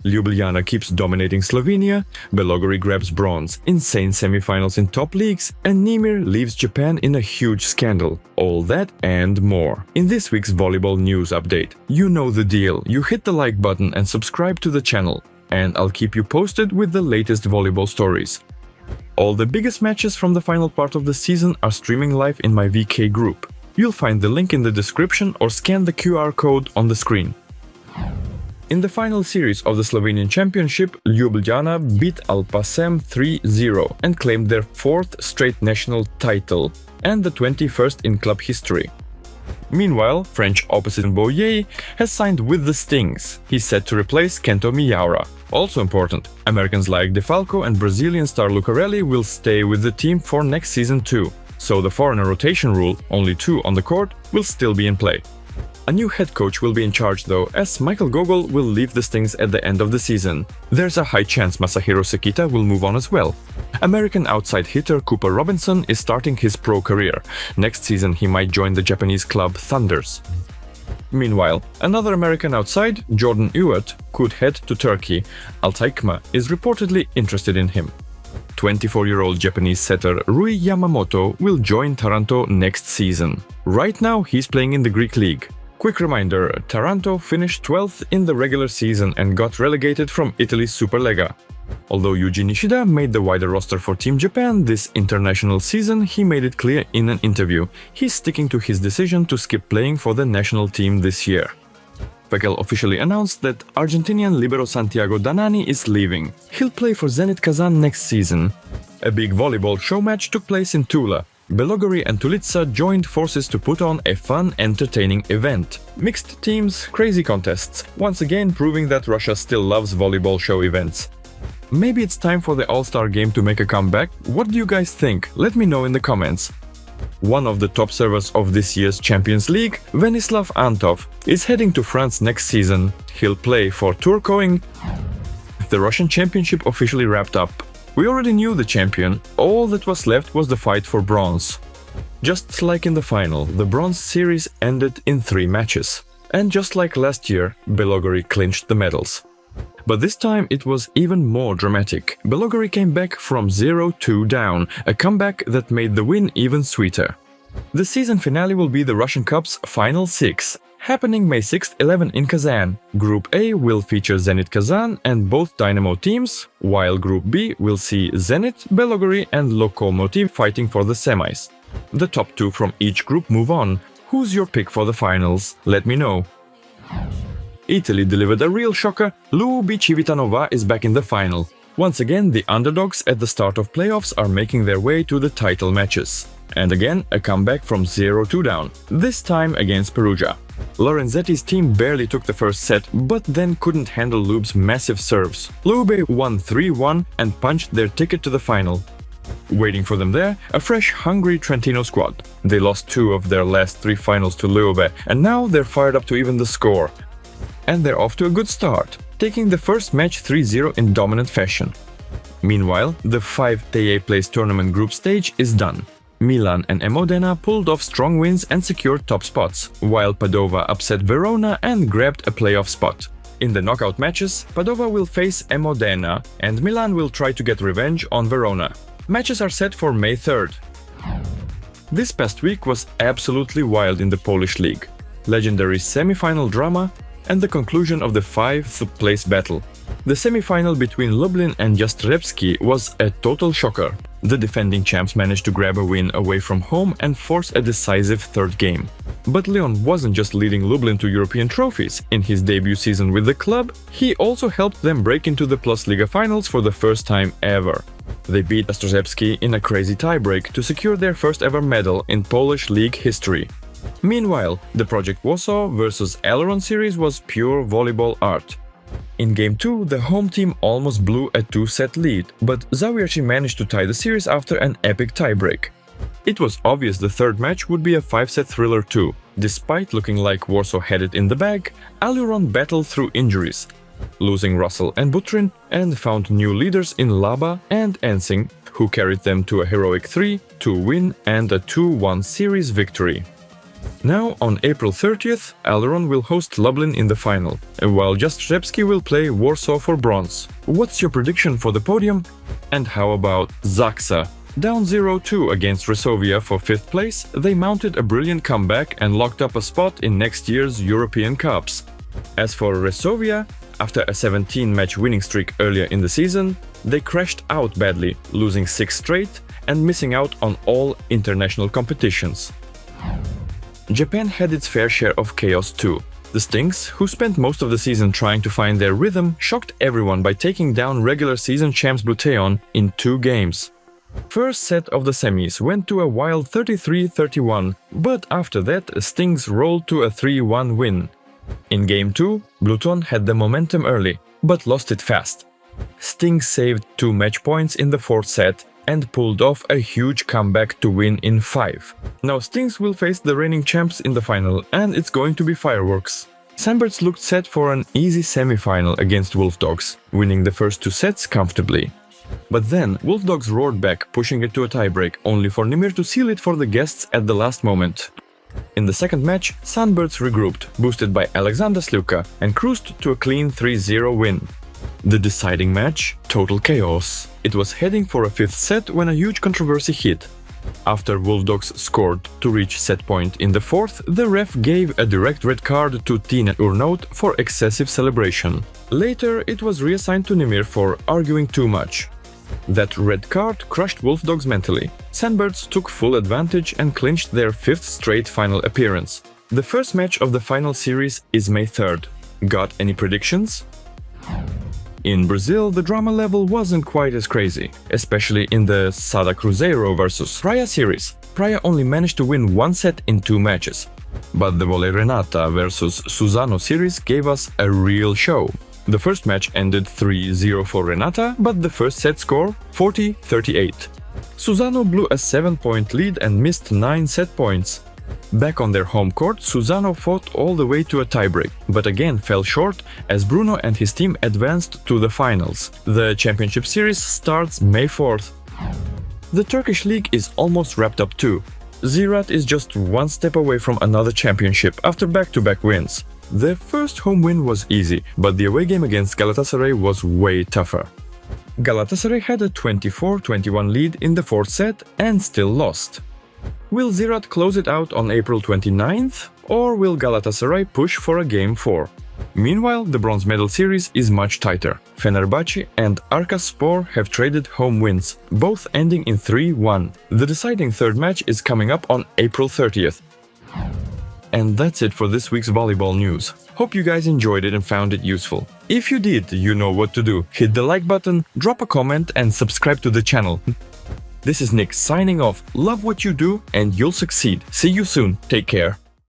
Ljubljana keeps dominating Slovenia, Belogorod grabs bronze, insane semifinals in top leagues, and Nimir leaves Japan in a huge scandal. All that and more. In this week's volleyball news update. You know the deal, you hit the like button and subscribe to the channel, and I'll keep you posted with the latest volleyball stories. All the biggest matches from the final part of the season are streaming live in my VK group. You'll find the link in the description or scan the QR code on the screen. In the final series of the Slovenian Championship, Ljubljana beat Alpacem 3-0 and claimed their 4th straight national title and the 21st in club history. Meanwhile, French opposite Boyer has signed with the Stings. He's set to replace Kento Miyaura. Also important, Americans like DeFalco and Brazilian star Lucarelli will stay with the team for next season too. So the foreigner rotation rule, only 2 on the court, will still be in play. A new head coach will be in charge though, as Michael Gogol will leave the Stings at the end of the season. There's a high chance Masahiro Sekita will move on as well. American outside hitter Cooper Robinson is starting his pro career. Next season he might join the Japanese club Thunders. Meanwhile, another American outside, Jordan Ewart, could head to Turkey. Altaikma is reportedly interested in him. 24-year-old Japanese setter Rui Yamamoto will join Taranto next season. Right now he's playing in the Greek league. Quick reminder, Taranto finished 12th in the regular season and got relegated from Italy's Superliga. Although Yuji Nishida made the wider roster for Team Japan this international season, he made it clear in an interview. He's sticking to his decision to skip playing for the national team this year. Veckel officially announced that Argentinian libero Santiago Danani is leaving. He'll play for Zenit Kazan next season. A big volleyball show match took place in Tula. Belogorod and Tulitsa joined forces to put on a fun, entertaining event. Mixed teams, crazy contests, once again proving that Russia still loves volleyball show events. Maybe it's time for the All-Star game to make a comeback? What do you guys think? Let me know in the comments. One of the top servers of this year's Champions League, Venislav Antov, is heading to France next season. He'll play for Turcoing. The Russian Championship officially wrapped up. We already knew the champion, all that was left was the fight for bronze. Just like in the final, the bronze series ended in 3 matches. And just like last year, Belogorod clinched the medals. But this time it was even more dramatic. Belogorod came back from 0-2 down, a comeback that made the win even sweeter. The season finale will be the Russian Cup's Final 6, happening May 6th, 11 in Kazan. Group A will feature Zenit Kazan and both Dynamo teams, while Group B will see Zenit, Belogorod and Lokomotiv fighting for the semis. The top 2 from each group move on. Who's your pick for the finals? Let me know. Italy delivered a real shocker. Lubi Civitanova is back in the final. Once again, the underdogs at the start of playoffs are making their way to the title matches. And again, a comeback from 0-2 down, this time against Perugia. Lorenzetti's team barely took the first set, but then couldn't handle Lube's massive serves. Lube won 3-1 and punched their ticket to the final. Waiting for them there, a fresh, hungry Trentino squad. They lost 2 of their last 3 finals to Lube, and now they're fired up to even the score. And they're off to a good start, taking the first match 3-0 in dominant fashion. Meanwhile, the 5-place tournament group stage is done. Milan and Emodena pulled off strong wins and secured top spots, while Padova upset Verona and grabbed a playoff spot. In the knockout matches, Padova will face Emodena and Milan will try to get revenge on Verona. Matches are set for May 3rd. This past week was absolutely wild in the Polish league. Legendary semi-final drama and the conclusion of the 5th place battle. The semi-final between Lublin and Jastrzębski was a total shocker. The defending champs managed to grab a win away from home and force a decisive 3rd game. But León wasn't just leading Lublin to European trophies. In his debut season with the club, he also helped them break into the Plus Liga finals for the first time ever. They beat Jastrzębski in a crazy tiebreak to secure their first ever medal in Polish league history. Meanwhile, the Project Warsaw vs Aileron series was pure volleyball art. In Game 2, the home team almost blew a 2-set lead, but Zawiachi managed to tie the series after an epic tiebreak. It was obvious the 3rd match would be a 5-set thriller too. Despite looking like Warsaw had it in the bag, Aileron battled through injuries, losing Russell and Butrin, and found new leaders in Laba and Ensing, who carried them to a heroic 3-2 win and a 2-1 series victory. Now, on April 30th, Aileron will host Lublin in the final, while Jastrzębski will play Warsaw for bronze. What's your prediction for the podium? And how about Zaksa? Down 0-2 against Resovia for 5th place, they mounted a brilliant comeback and locked up a spot in next year's European Cups. As for Resovia, after a 17-match winning streak earlier in the season, they crashed out badly, losing 6 straight and missing out on all international competitions. Japan had its fair share of chaos too. The Stings, who spent most of the season trying to find their rhythm, shocked everyone by taking down regular season champs León in 2 games. First set of the semis went to a wild 33-31, but after that Stings rolled to a 3-1 win. In game 2, León had the momentum early, but lost it fast. Stings saved 2 match points in the 4th set and pulled off a huge comeback to win in 5. Now Stings will face the reigning champs in the final, and it's going to be fireworks. Sanbirds looked set for an easy semi-final against Wolfdogs, winning the first 2 sets comfortably. But then Wolfdogs roared back, pushing it to a tiebreak, only for Nimir to seal it for the guests at the last moment. In the second match, Sanbirds regrouped, boosted by Alexander Sluka, and cruised to a clean 3-0 win. The deciding match? Total chaos. It was heading for a 5th set when a huge controversy hit. After Wolfdogs scored to reach set point in the 4th, the ref gave a direct red card to Tine Urnaut for excessive celebration. Later, it was reassigned to Nimir for arguing too much. That red card crushed Wolfdogs mentally. Sanbirds took full advantage and clinched their 5th straight final appearance. The first match of the final series is May 3rd. Got any predictions? In Brazil, the drama level wasn't quite as crazy, especially in the Sada Cruzeiro vs Praia series. Praia only managed to win 1 set in 2 matches. But the Volley Renata vs Suzano series gave us a real show. The first match ended 3-0 for Renata, but the first set score 40-38. Suzano blew a 7-point lead and missed 9 set points. Back on their home court, Suzano fought all the way to a tiebreak, but again fell short as Bruno and his team advanced to the finals. The championship series starts May 4th. The Turkish league is almost wrapped up too. Ziraat is just 1 step away from another championship after back-to-back wins. Their first home win was easy, but the away game against Galatasaray was way tougher. Galatasaray had a 24-21 lead in the 4th set and still lost. Will Ziraat close it out on April 29th, or will Galatasaray push for a Game 4? Meanwhile, the bronze medal series is much tighter. Fenerbahce and Arkaspor have traded home wins, both ending in 3-1. The deciding third match is coming up on April 30th. And that's it for this week's volleyball news. Hope you guys enjoyed it and found it useful. If you did, you know what to do. Hit the like button, drop a comment and subscribe to the channel. This is Nick signing off. Love what you do and you'll succeed. See you soon. Take care.